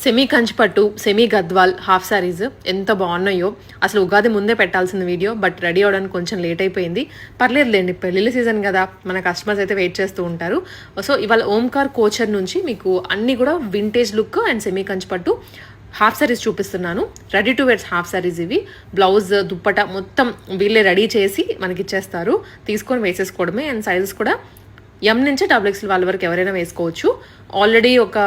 Semi కంచిపట్టు, semi Gadwal half saris ఎంత బాగున్నాయో. అసలు ఉగాది ముందే పెట్టాల్సిన వీడియో, బట్ రెడీ అవడానికి కొంచెం లేట్ అయిపోయింది. పర్లేదులేండి, పెళ్ళిళ్ళ సీజన్ కదా, మన కస్టమర్స్ అయితే వెయిట్ చేస్తూ ఉంటారు. సో ఇవాళ ఓంకార్ కోచర్ నుంచి మీకు అన్ని కూడా వింటేజ్ లుక్ అండ్ సెమీ కంచిపట్టు హాఫ్ సారీస్ చూపిస్తున్నాను. Ready to wears half sarees ఇవి. బ్లౌజ్, దుప్పట మొత్తం వీళ్ళే రెడీ చేసి మనకి ఇచ్చేస్తారు. తీసుకొని వేసేసుకోవడమే. అండ్ సైజెస్ కూడా ఎం నుంచి XXL వాళ్ళ వరకు ఎవరైనా వేసుకోవచ్చు. ఆల్రెడీ ఒక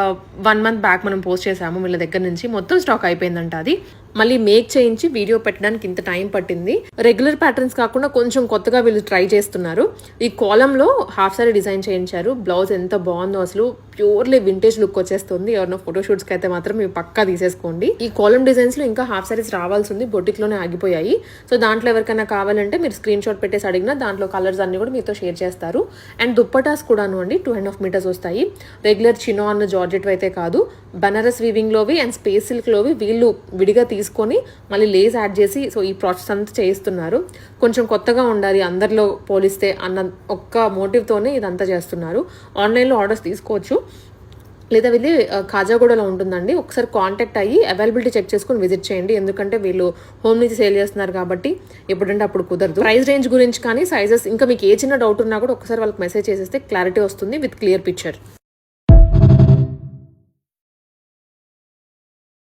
1 month బ్యాక్ మనం పోస్ట్ చేసాము వీళ్ళ దగ్గర నుంచి. మొత్తం స్టాక్ అయిపోయిందంట. అది మళ్ళీ మేక్ చేయించి వీడియో పెట్టడానికి ఇంత టైం పట్టింది. రెగ్యులర్ ప్యాటర్న్స్ కాకుండా కొంచెం కొత్తగా వీళ్ళు ట్రై చేస్తున్నారు. ఈ కాలంలో హాఫ్ సారీ డిజైన్ చేయించారు. బ్లౌజ్ ఎంత బాగుందో, అసలు ప్యూర్లీ వింటేజ్ లుక్ వచ్చేస్తుంది. ఎవరినో ఫోటోషూట్స్కి అయితే మాత్రం మీరు పక్కా తీసేసుకోండి. ఈ కాలం డిజైన్స్లో ఇంకా హాఫ్ సారీస్ రావాల్సి ఉంది, బొటిక్లోనే ఆగిపోయాయి. సో దాంట్లో ఎవరికైనా కావాలంటే మీరు స్క్రీన్ షాట్ పెట్టేసి అడిగినా దాంట్లో కలర్స్ అన్ని కూడా మీతో షేర్ చేస్తారు. అండ్ దుప్పటాస్ కూడాను అండి 2.5 meters వస్తాయి. రెగ్యులర్ చినాన్ జార్జెట్ అయితే కాదు, బనారస్ వీవింగ్లోవి అండ్ స్పేస్ సిల్క్లోవి వీళ్ళు విడిగా తీసుకొని మళ్ళీ లేస్ యాడ్ చేసి సో ఈ ప్రాసెస్ అంతా చేయిస్తున్నారు. కొంచెం కొత్తగా ఉండాలి అందరిలో పోలిస్తే అన్న ఒక్క మోటివ్తోనే ఇదంతా చేస్తున్నారు. ఆన్లైన్లో ఆర్డర్స్ తీసుకోవచ్చు, లేదా వెళ్ళి కాజాగూడలో ఉంటుందండి. ఒకసారి కాంటాక్ట్ అయ్యి అవైలబిలిటీ చెక్ చేసుకుని విజిట్ చేయండి. ఎందుకంటే వీళ్ళు హోమ్ నుంచి సేల్ చేస్తున్నారు కాబట్టి ఎప్పుడంటే అప్పుడు కుదరదు. ప్రైస్ రేంజ్ గురించి కానీ సైజెస్ ఇంకా మీకు ఏ చిన్న డౌట్ ఉన్నా కూడా ఒకసారి వాళ్ళకి మెసేజ్ చేసేస్తే క్లారిటీ వస్తుంది విత్ క్లియర్ పిక్చర్.